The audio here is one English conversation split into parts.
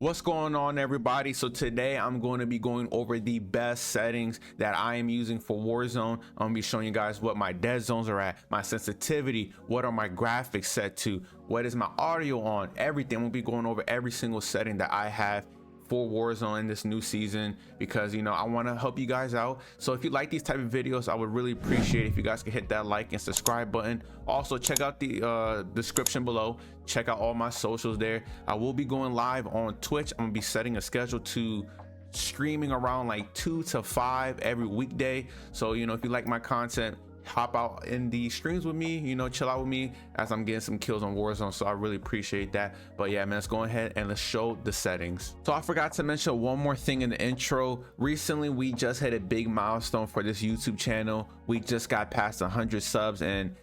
What's going on, everybody? So today I'm going to be going over the best settings that I am using for Warzone. I'm gonna be showing you guys what my dead zones are at, my sensitivity, what are my graphics set to, what is my audio on, everything. We'll be going over every single setting that I have for Warzone in this new season, because I want to help you guys out. So if you like these type of videos, I would really appreciate if you guys could hit that like and subscribe button. Also check out the description below, check out all my socials there. I will be going live on Twitch. I'm gonna be setting a schedule to streaming around like 2 to 5 every weekday. So if you like my content, hop out in the streams with me, chill out with me as I'm getting some kills on Warzone. So I really appreciate that. But yeah, man, let's go ahead and let's show the settings. So I forgot to mention one more thing in the intro. Recently we just hit a big milestone for this YouTube channel. We just got past 100 subs, and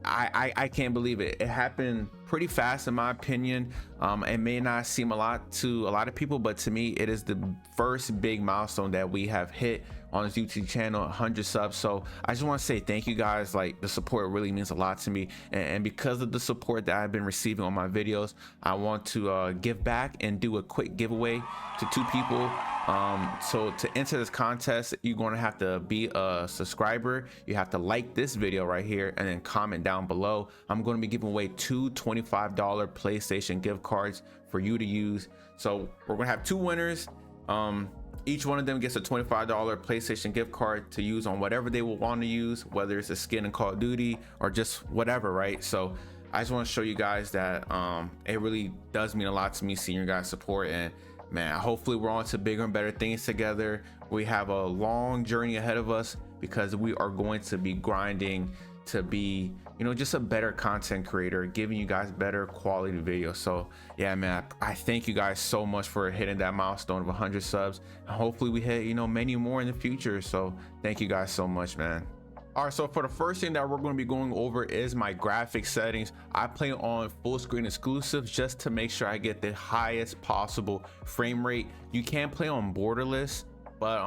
I can't believe it. It happened pretty fast in my opinion. It may not seem a lot to a lot of people, but to me it is the first big milestone that we have hit on this YouTube channel, 100 subs. So I just want to say thank you guys. Like, the support really means a lot to me, and because of the support that I've been receiving on my videos, I want to give back and do a quick giveaway to 2 people. So to enter this contest, you're going to have to be a subscriber. You have to like this video right here and then comment down below. I'm going to be giving away 2 $25 PlayStation gift cards for you to use. So we're going to have 2 winners. Each one of them gets a $25 PlayStation gift card to use on whatever they will want to use, whether it's a skin in Call of Duty or just whatever, right? So I just want to show you guys that it really does mean a lot to me seeing your guys' support. And man, hopefully we're on to bigger and better things together. We have a long journey ahead of us, because we are going to be grinding to be just a better content creator, giving you guys better quality videos. So yeah, man, I thank you guys so much for hitting that milestone of 100 subs, and hopefully we hit many more in the future. So thank you guys so much, man. All right, so for the first thing that we're going to be going over is my graphics settings. I play on full screen exclusives just to make sure I get the highest possible frame rate. You can play on borderless, but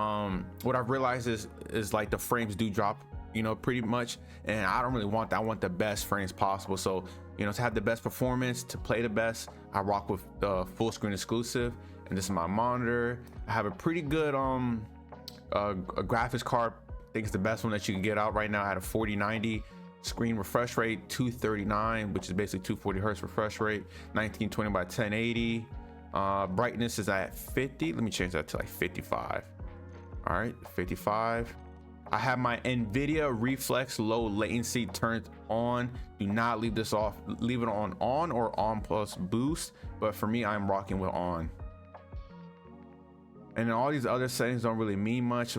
what I've realized is like the frames do drop pretty much, and I don't really want that. I want the best frames possible. So to have the best performance, to play the best, I rock with the full screen exclusive. And this is my monitor. I have a pretty good a graphics card. I think it's the best one that you can get out right now. I had a 4090 screen refresh rate, 239, which is basically 240 hertz refresh rate, 1920 by 1080. Brightness is at 50. Let me change that to like 55. All right, 55. I have my NVIDIA Reflex low latency turned on. Do not leave this off. Leave it on or on plus boost. But for me, I'm rocking with on. And then all these other settings don't really mean much.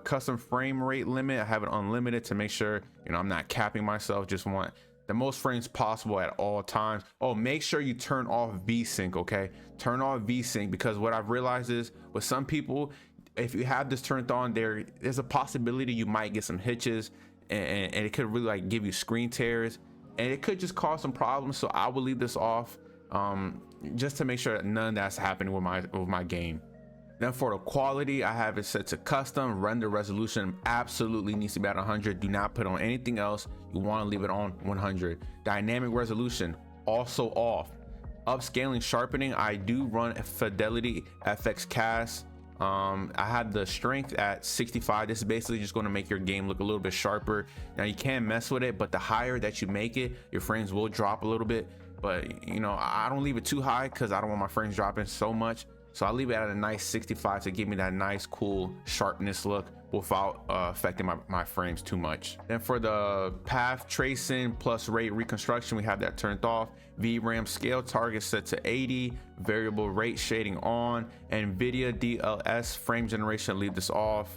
Custom frame rate limit, I have it unlimited to make sure I'm not capping myself. Just want the most frames possible at all times. Oh, make sure you turn off VSync, okay? Turn off VSync, because what I've realized is with some people, if you have this turned on, there's a possibility you might get some hitches, and it could really like give you screen tears, and it could just cause some problems. So I will leave this off just to make sure that none of that's happening with my game. Then for the quality, I have it set to custom. Render resolution absolutely needs to be at 100. Do not put on anything else. You want to leave it on 100. Dynamic resolution also off. Upscaling sharpening, I do run Fidelity FX Cast. I had the strength at 65. This is basically just going to make your game look a little bit sharper. Now you can mess with it, but the higher that you make it, your frames will drop a little bit. But I don't leave it too high because I don't want my frames dropping so much. So I leave it at a nice 65 to give me that nice cool sharpness look without affecting my frames too much. Then for the path tracing plus rate reconstruction, we have that turned off. VRAM scale target set to 80. Variable rate shading on. NVIDIA DLS frame generation, leave this off.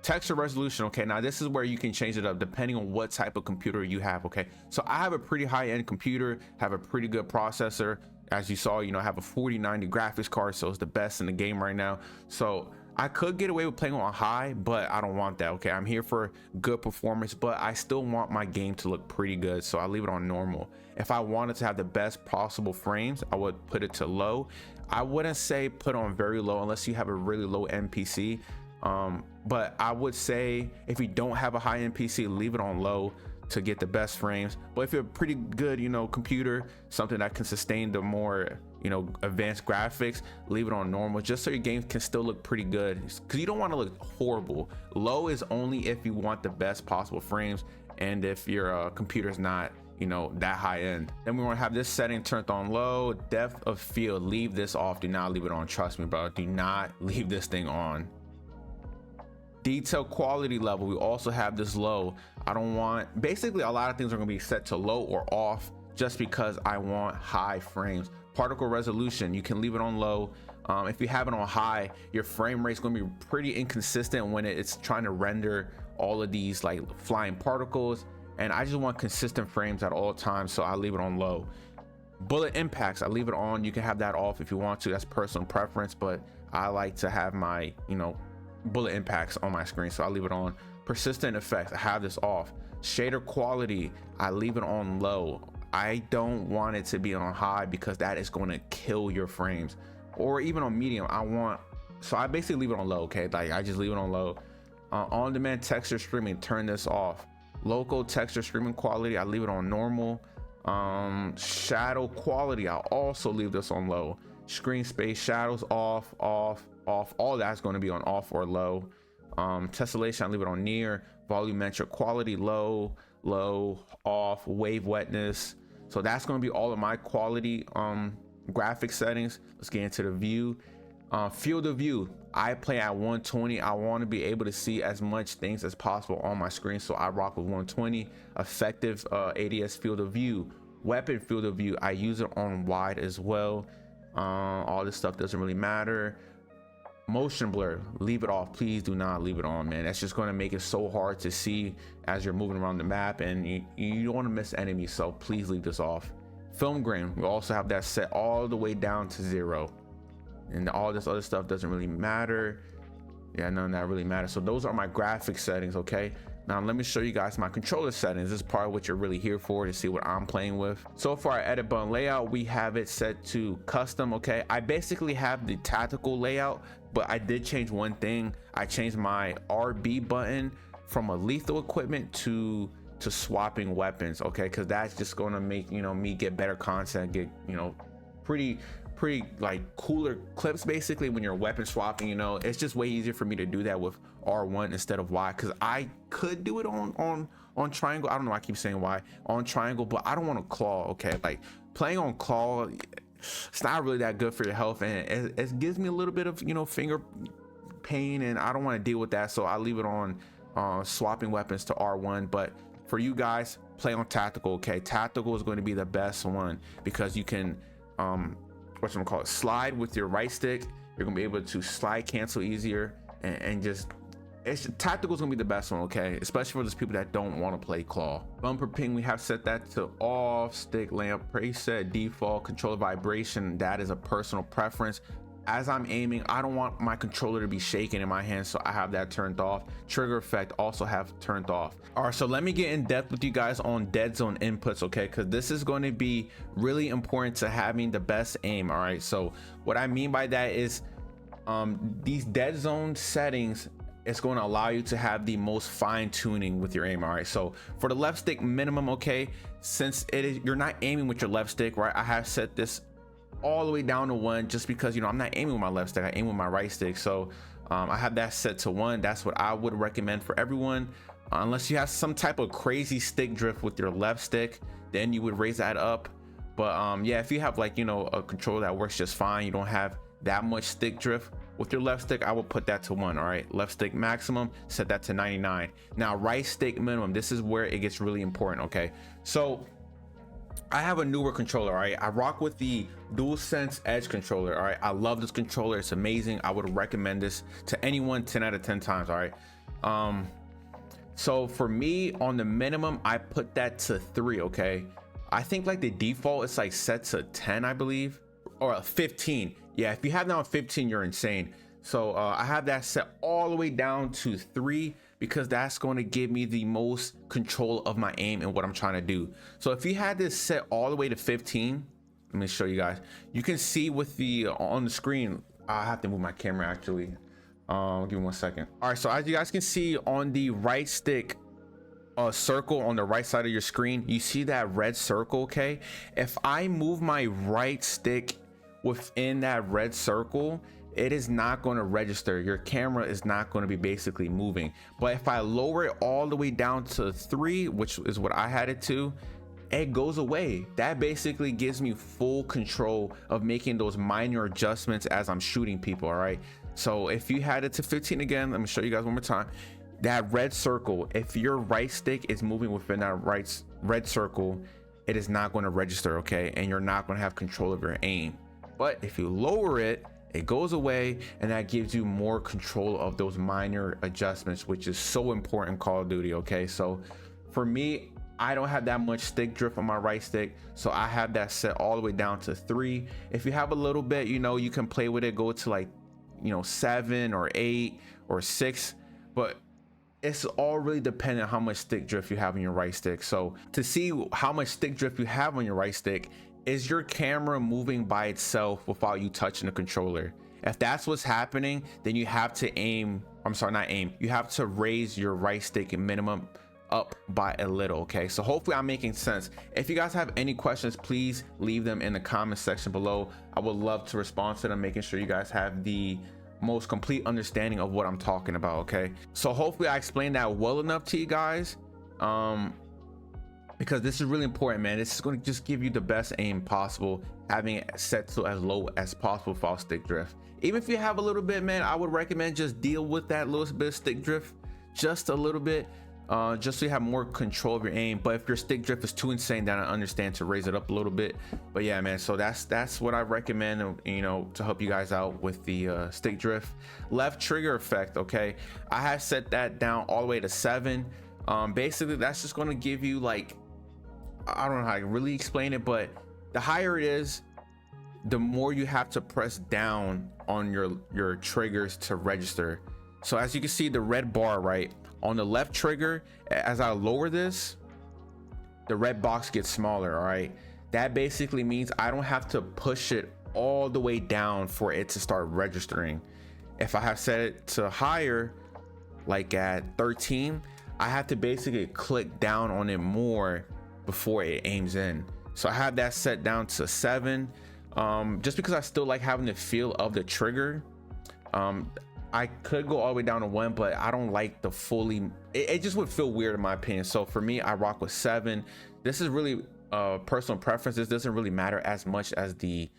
Texture resolution, okay, now this is where you can change it up depending on what type of computer you have. Okay, so I have a pretty high-end computer, have a pretty good processor. As you saw, I have a 4090 graphics card, so it's the best in the game right now. So I could get away with playing on high, but I don't want that. Okay, I'm here for good performance, but I still want my game to look pretty good, so I leave it on normal. If I wanted to have the best possible frames, I would put it to low. I wouldn't say put on very low unless you have a really low NPC. But I would say if you don't have a high NPC, leave it on low to get the best frames. But if you're a pretty good, computer, something that can sustain the more, you know, advanced graphics, leave it on normal just so your game can still look pretty good, because you don't want to look horrible. Low is only if you want the best possible frames and if your computer's not, you know, that high end. Then we want to have this setting turned on low. Depth of field, leave this off. Do not leave it on. Trust me, bro, do not leave this thing on. Detail quality level, we also have this low. I don't want, basically a lot of things are going to be set to low or off just because I want high frames. Particle resolution, you can leave it on low. If you have it on high, your frame rate is going to be pretty inconsistent when it's trying to render all of these like flying particles, and I just want consistent frames at all times, so I leave it on low. Bullet impacts, I leave it on. You can have that off if you want to, that's personal preference, but I like to have my, you know, bullet impacts on my screen, so I leave it on. Persistent effects, I have this off. Shader quality, I leave it on low. I don't want it to be on high because that is going to kill your frames. Or even on medium, so I basically leave it on low, okay? Like I just leave it on low. On-demand texture streaming, turn this off. Local texture streaming quality, I leave it on normal. Shadow quality, I'll also leave this on low. Screen space, shadows off. All that's going to be on off or low. Tessellation, I leave it on near. Volumetric quality, low, off. Wave wetness, so that's going to be all of my quality graphic settings. Let's get into the view. Field of view, I play at 120. I want to be able to see as much things as possible on my screen, so I rock with 120. Effective ADS field of view. Weapon field of view, I use it on wide as well. All this stuff doesn't really matter. Motion blur, leave it off. Please do not leave it on, man. That's just going to make it so hard to see as you're moving around the map, and you don't want to miss enemies, so please leave this off. Film grain, we also have that set all the way down to 0, and all this other stuff doesn't really matter. Yeah, none of that really matters. So those are my graphic settings, okay? Now let me show you guys my controller settings. This is part of what you're really here for, to see what I'm playing with. So for our edit button layout, we have it set to custom, okay? I basically have the tactical layout, but I did change one thing. I changed my RB button from a lethal equipment to swapping weapons, okay? Because that's just gonna make, you know, me get better content, get, you know, pretty like cooler clips basically when you're weapon swapping. You know, it's just way easier for me to do that with R1 instead of Y, because I could do it on triangle. I don't know, I keep saying Y on triangle, but I don't want to claw, okay? Like playing on claw, it's not really that good for your health, and it gives me a little bit of, you know, finger pain, and I don't want to deal with that, so I leave it on swapping weapons to R1. But for you guys, play on tactical, okay? Tactical is going to be the best one because you can slide with your right stick. You're gonna be able to slide cancel easier, and just tactical is gonna be the best one, okay? Especially for those people that don't want to play claw. Bumper ping, we have set that to off. Stick lamp preset default. Controller vibration, that is a personal preference. As I'm aiming, I don't want my controller to be shaking in my hand, so I have that turned off. Trigger effect also have turned off. All right, so let me get in depth with you guys on dead zone inputs, okay? Because this is going to be really important to having the best aim. All right, so what I mean by that is these dead zone settings, it's going to allow you to have the most fine tuning with your aim. All right, so for the left stick minimum, okay, since you're not aiming with your left stick, right? I have set this all the way down to 1 just because, you know, I'm not aiming with my left stick, I aim with my right stick. So I have that set to 1. That's what I would recommend for everyone, unless you have some type of crazy stick drift with your left stick, then you would raise that up. But yeah, if you have, like, you know, a controller that works just fine, you don't have that much stick drift with your left stick, I will put that to 1. All right, left stick maximum, set that to 99. Now right stick minimum, this is where it gets really important, okay? So I have a newer controller, all right? I rock with the DualSense Edge controller, all right? I love this controller, it's amazing. I would recommend this to anyone 10 out of 10 times, all right? So for me, on the minimum, I put that to 3, okay? I think like the default, it's like set to 10, I believe, or 15. Yeah, if you have that on 15, you're insane. So I have that set all the way down to 3, because that's going to give me the most control of my aim and what I'm trying to do. So if you had this set all the way to 15, let me show you guys. You can see with the on the screen, I have to move my camera actually. Give me 1 second. All right, so as you guys can see on the right stick circle on the right side of your screen, you see that red circle, okay? If I move my right stick within that red circle, it is not going to register. Your camera is not going to be basically moving. But if I lower it all the way down to 3, which is what I had it to, it goes away. That basically gives me full control of making those minor adjustments as I'm shooting people. All right, so if you had it to 15 again, let me show you guys one more time. That red circle, if your right stick is moving within that red circle, it is not going to register, okay? And you're not going to have control of your aim. But if you lower it, it goes away, and that gives you more control of those minor adjustments, which is so important in Call of Duty, okay? So for me, I don't have that much stick drift on my right stick, so I have that set all the way down to 3. If you have a little bit, you know, you can play with it, go to like, you know, 7 or 8 or 6, but it's all really dependent on how much stick drift you have on your right stick. So to see how much stick drift you have on your right stick, is your camera moving by itself without you touching the controller? If that's what's happening, then you have to aim, I'm sorry, not aim, you have to raise your right stick minimum up by a little, okay? So hopefully I'm making sense. If you guys have any questions, please leave them in the comment section below. I would love to respond to them, making sure you guys have the most complete understanding of what I'm talking about, okay? So hopefully I explained that well enough to you guys, because this is really important, man. This is going to just give you the best aim possible, having it set to as low as possible for stick drift. Even if you have a little bit, man, I would recommend just deal with that little bit of stick drift just a little bit, just so you have more control of your aim. But if your stick drift is too insane, then I understand to raise it up a little bit. But yeah, man, so that's what I recommend, you know, to help you guys out with the stick drift. Left trigger effect, okay, I have set that down all the way to 7. Basically that's just going to give you, like, I don't know how to really explain it, but the higher it is, the more you have to press down on your triggers to register. So as you can see, the red bar right on the left trigger, as I lower this, the red box gets smaller. All right, that basically means I don't have to push it all the way down for it to start registering. If I have set it to higher, like at 13, I have to basically click down on it more before it aims in. So I have that set down to 7, just because I still like having the feel of the trigger. I could go all the way down to 1, but I don't like the fully, it just would feel weird in my opinion. So for me, I rock with 7. This is really personal preference. This doesn't really matter as much as the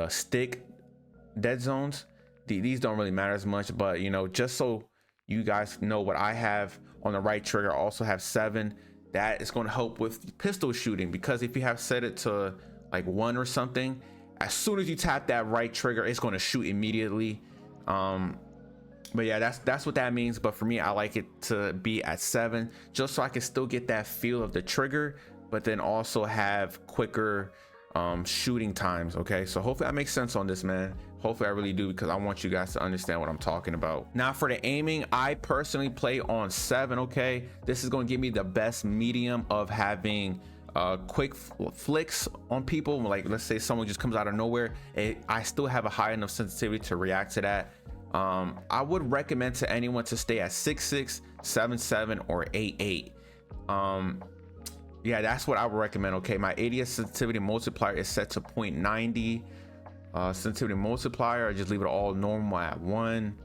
stick dead zones. These don't really matter as much, but you know, just so you guys know what I have on the right trigger, I also have 7. That is going to help with pistol shooting, because if you have set it to like 1 or something, as soon as you tap that right trigger, it's going to shoot immediately. But yeah, that's what that means. But for me, I like it to be at 7, just so I can still get that feel of the trigger, but then also have quicker shooting times. Okay, so hopefully that makes sense on this, man. Hopefully I really do, because I want you guys to understand what I'm talking about. Now for the aiming, I personally play on 7. Okay, this is going to give me the best medium of having quick flicks on people. Like let's say someone just comes out of nowhere, I still have a high enough sensitivity to react to that. I would recommend to anyone to stay at 6.6, 7.7 or 8.8. Yeah, that's what I would recommend. Okay, my ADS sensitivity multiplier is set to 0.90. Sensitivity multiplier, I just leave it all normal at 1.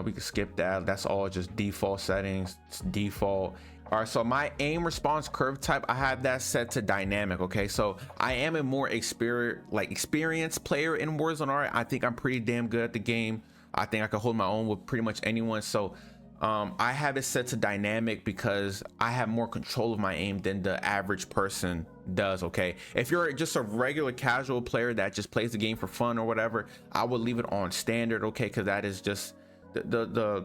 We can skip that. That's all just default settings. It's default. All right, so my aim response curve type, I have that set to dynamic. Okay, so I am a more experienced player in Warzone. All right, I think I'm pretty damn good at the game. I think I can hold my own with pretty much anyone. So I have it set to dynamic because I have more control of my aim than the average person does. Okay, if you're just a regular casual player that just plays the game for fun or whatever, I would leave it on standard. Okay, because that is just the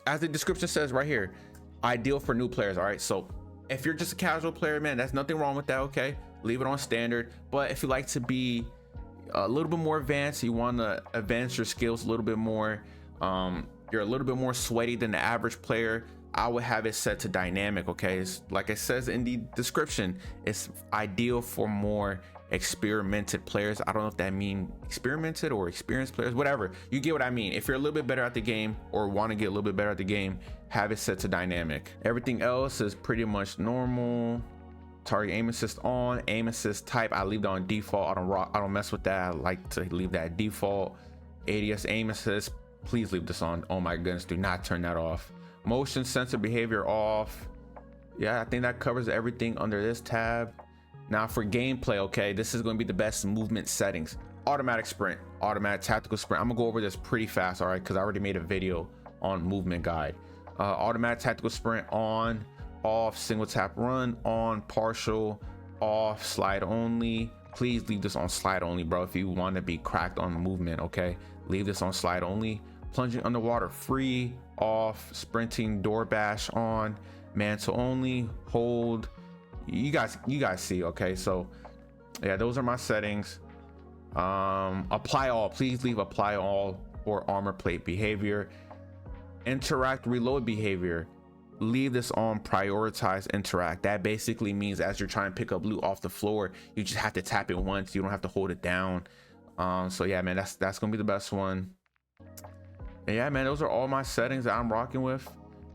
as the description says right here, ideal for new players. All right, so if you're just a casual player, man, that's nothing wrong with that. Okay, leave it on standard. But if you like to be a little bit more advanced, you want to advance your skills a little bit more, you're a little bit more sweaty than the average player, I would have it set to dynamic. Okay, it's, like it says in the description, it's ideal for more experimented players. I don't know if that means experimented or experienced players, whatever, you get what I mean. If you're a little bit better at the game or want to get a little bit better at the game, have it set to dynamic. Everything else is pretty much normal. Target aim assist on. Aim assist type, I leave that on default. I don't mess with that. I like to leave that default. ADS aim assist, please leave this on. Oh my goodness, do not turn that off. Motion sensor behavior off. Yeah, I think that covers everything under this tab. Now for gameplay, okay, this is going to be the best movement settings. Automatic sprint, automatic tactical sprint. I'm gonna go over this pretty fast, all right, because I already made a video on movement guide. Automatic tactical sprint on, off, single tap run, on, partial, off, slide only. Please leave this on slide only, bro, if you want to be cracked on movement. Okay, leave this on slide only. Plunging underwater free, off. Sprinting door bash on, mantle only, hold. You guys see. Okay, so yeah, those are my settings. Apply all, please leave apply all or armor plate behavior. Interact reload behavior, leave this on prioritize interact. That basically means as you're trying to pick up loot off the floor, you just have to tap it once, you don't have to hold it down. So yeah, man, that's gonna be the best one. And yeah, man, those are all my settings that I'm rocking with.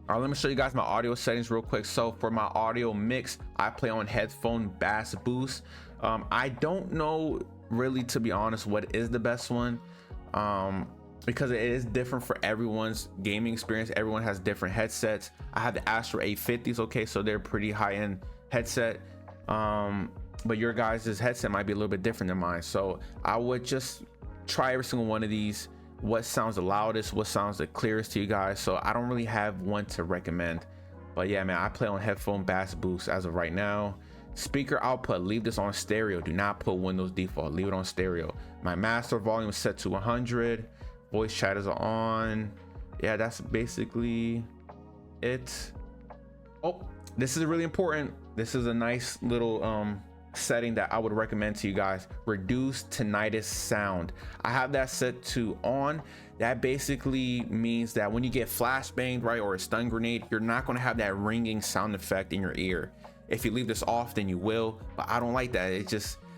All right, let me show you guys my audio settings real quick. So for my audio mix, I play on headphone bass boost. I don't know really, to be honest, what is the best one, because it is different for everyone's gaming experience. Everyone has different headsets. I have the Astro 850s, okay, so they're pretty high-end headset, but your guys' headset might be a little bit different than mine. So I would just try every single one of these, what sounds the loudest, what sounds the clearest to you guys. So I don't really have one to recommend, but yeah, man, I play on headphone bass boost as of right now. Speaker output, leave this on stereo. Do not put Windows default, leave it on stereo. My master volume is set to 100. Voice chat is on. Yeah, that's basically it. Oh, this is really important. This is a nice little setting that I would recommend to you guys. Reduce tinnitus sound. I have that set to on. That basically means that when you get flashbanged, right, or a stun grenade, you're not going to have that ringing sound effect in your ear. If you leave this off, then you will, but I don't like that.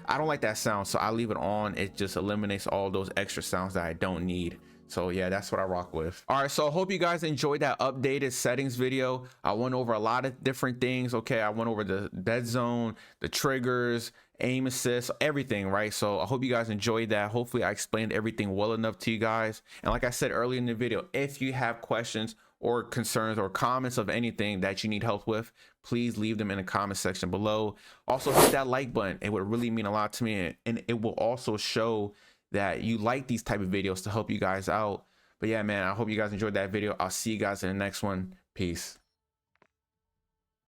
I don't like that sound, so I leave it on. It just eliminates all those extra sounds that I don't need. So yeah, that's what I rock with. All right, so I hope you guys enjoyed that updated settings video. I went over a lot of different things. Okay, I went over the dead zone, the triggers, aim assist, everything, right? So I hope you guys enjoyed that. Hopefully I explained everything well enough to you guys. And like I said earlier in the video, if you have questions or concerns or comments of anything that you need help with, please leave them in the comment section below. Also hit that like button. It would really mean a lot to me, and it will also show that you like these type of videos to help you guys out. But yeah, man, I hope you guys enjoyed that video. I'll see you guys in the next one. Peace.